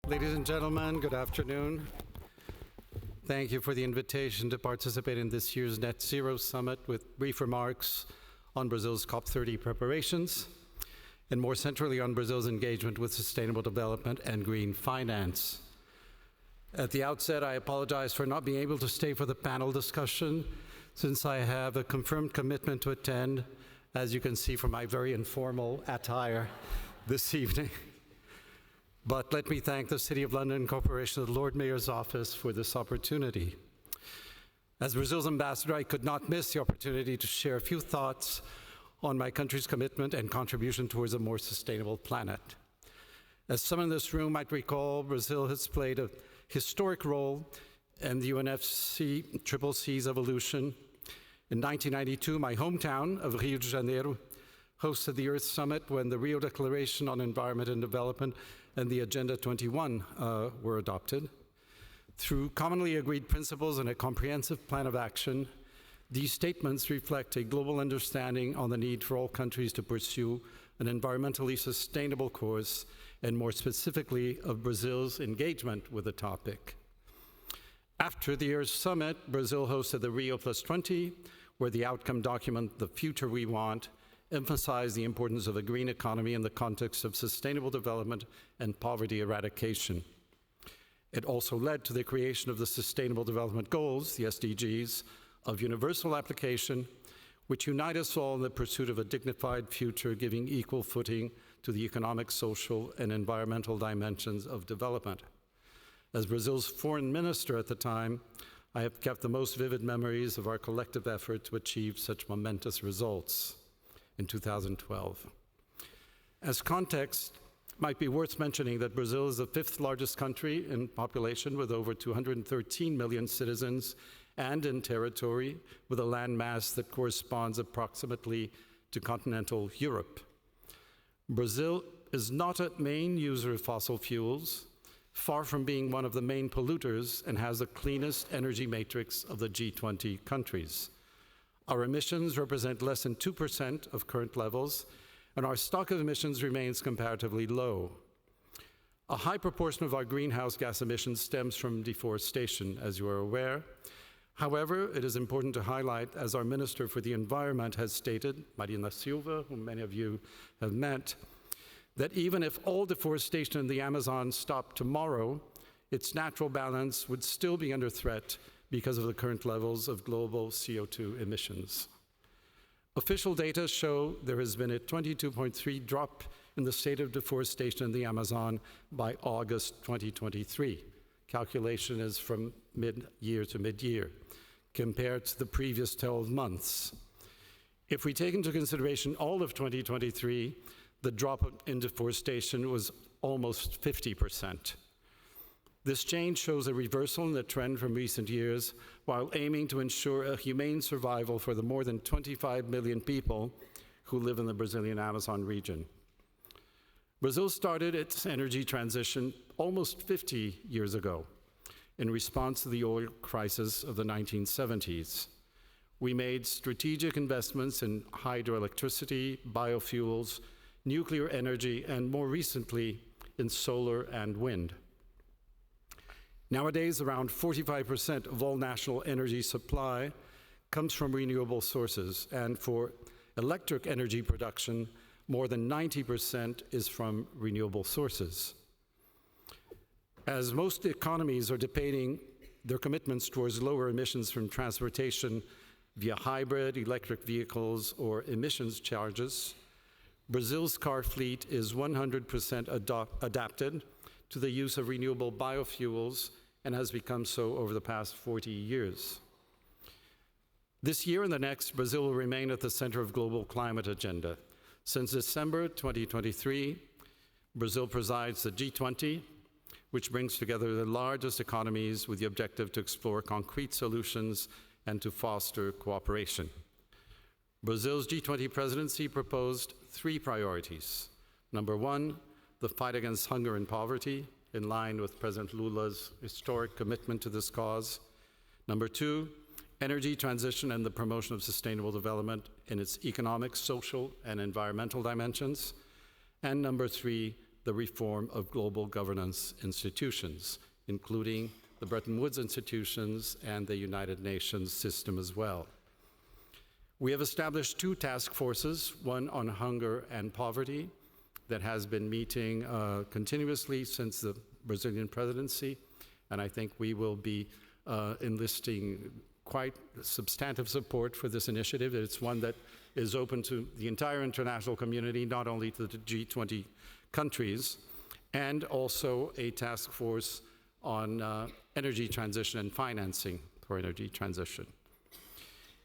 Ladies and gentlemen, good afternoon. Thank you for the invitation to participate in this year's Net Zero Summit with brief remarks on Brazil's COP30 preparations, and more centrally on Brazil's engagement with sustainable development and green finance. At the outset, I apologize for not being able to stay for the panel discussion, since I have a confirmed commitment to attend, as you can see from my very informal attire this evening. But let me thank the City of London Corporation of the Lord Mayor's Office for this opportunity. As Brazil's ambassador, I could not miss the opportunity to share a few thoughts on my country's commitment and contribution towards a more sustainable planet. As some in this room might recall, Brazil has played a historic role in the UNFCCC's evolution. In 1992, my hometown of Rio de Janeiro hosted the Earth Summit when the Rio Declaration on Environment and Development and the Agenda 21 were adopted. Through commonly agreed principles and a comprehensive plan of action, these statements reflect a global understanding on the need for all countries to pursue an environmentally sustainable course, and more specifically of Brazil's engagement with the topic. After the Earth Summit, Brazil hosted the Rio +20, where the outcome document, The Future We Want, emphasized the importance of a green economy in the context of sustainable development and poverty eradication. It also led to the creation of the Sustainable Development Goals, the SDGs, of universal application, which unite us all in the pursuit of a dignified future, giving equal footing to the economic, social, and environmental dimensions of development. As Brazil's foreign minister at the time, I have kept the most vivid memories of our collective effort to achieve such momentous results in 2012. As context, it might be worth mentioning that Brazil is the fifth largest country in population with over 213 million citizens and in territory with a landmass that corresponds approximately to continental Europe. Brazil is not a main user of fossil fuels, far from being one of the main polluters, and has the cleanest energy matrix of the G20 countries. Our emissions represent less than 2% of current levels, and our stock of emissions remains comparatively low. A high proportion of our greenhouse gas emissions stems from deforestation, as you are aware. However, it is important to highlight, as our Minister for the Environment has stated, Marina Silva, whom many of you have met, that even if all deforestation in the Amazon stopped tomorrow, its natural balance would still be under threat because of the current levels of global CO2 emissions. Official data show there has been a 22.3 drop in the state of deforestation in the Amazon by August 2023. Calculation is from mid-year to mid-year, compared to the previous 12 months. If we take into consideration all of 2023, the drop in deforestation was almost 50%. This change shows a reversal in the trend from recent years, while aiming to ensure a humane survival for the more than 25 million people who live in the Brazilian Amazon region. Brazil started its energy transition almost 50 years ago in response to the oil crisis of the 1970s. We made strategic investments in hydroelectricity, biofuels, nuclear energy, and more recently, in solar and wind. Nowadays, around 45% of all national energy supply comes from renewable sources, and for electric energy production, more than 90% is from renewable sources. As most economies are debating their commitments towards lower emissions from transportation via hybrid, electric vehicles, or emissions charges, Brazil's car fleet is 100% adapted to the use of renewable biofuels and has become so over the past 40 years. This year and the next, Brazil will remain at the center of global climate agenda. Since December 2023, Brazil presides the G20, which brings together the largest economies with the objective to explore concrete solutions and to foster cooperation. Brazil's G20 presidency proposed 3 priorities. Number 1, the fight against hunger and poverty, in line with President Lula's historic commitment to this cause. Number 2, energy transition and the promotion of sustainable development in its economic, social, and environmental dimensions. And number 3, the reform of global governance institutions, including the Bretton Woods institutions and the United Nations system as well. We have established 2 task forces, one on hunger and poverty that has been meeting continuously since the Brazilian presidency, and I think we will be enlisting quite substantive support for this initiative. It's one that is open to the entire international community, not only to the G20 countries, and also a task force on energy transition and financing for energy transition.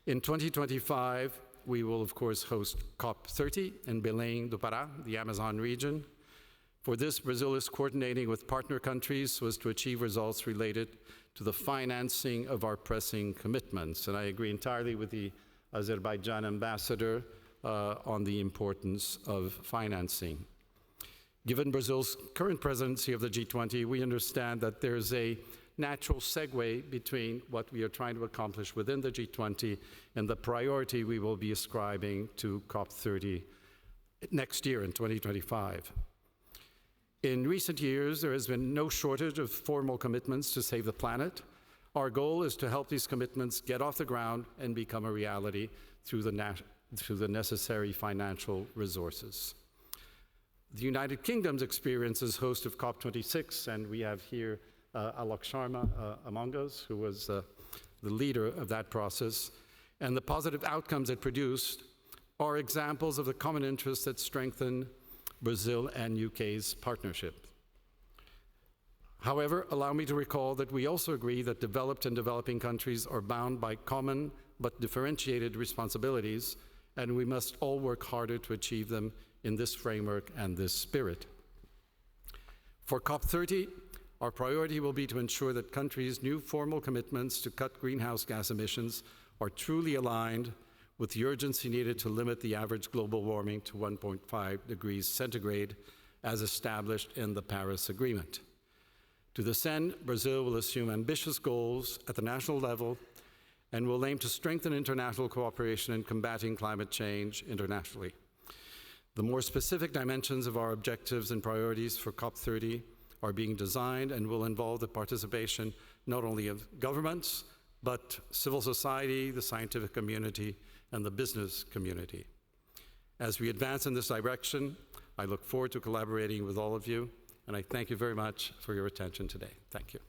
In 2025, we will, of course, host COP30 in Belém do Pará, the Amazon region. For this, Brazil is coordinating with partner countries so as to achieve results related to the financing of our pressing commitments. And I agree entirely with the Azerbaijan ambassador on the importance of financing. Given Brazil's current presidency of the G20, we understand that there's a natural segue between what we are trying to accomplish within the G20 and the priority we will be ascribing to COP30 next year in 2025. In recent years, there has been no shortage of formal commitments to save the planet. Our goal is to help these commitments get off the ground and become a reality through the necessary financial resources. The United Kingdom's experience as host of COP26, and we have here Alok Sharma among us, who was the leader of that process, and the positive outcomes it produced are examples of the common interests that strengthen Brazil and UK's partnership. However, allow me to recall that we also agree that developed and developing countries are bound by common but differentiated responsibilities, and we must all work harder to achieve them in this framework and this spirit. For COP30, our priority will be to ensure that countries' new formal commitments to cut greenhouse gas emissions are truly aligned with the urgency needed to limit the average global warming to 1.5 degrees centigrade as established in the Paris Agreement. To this end, Brazil will assume ambitious goals at the national level and will aim to strengthen international cooperation in combating climate change internationally. The more specific dimensions of our objectives and priorities for COP30 are being designed and will involve the participation not only of governments, but civil society, the scientific community, and the business community. As we advance in this direction, I look forward to collaborating with all of you, and I thank you very much for your attention today. Thank you.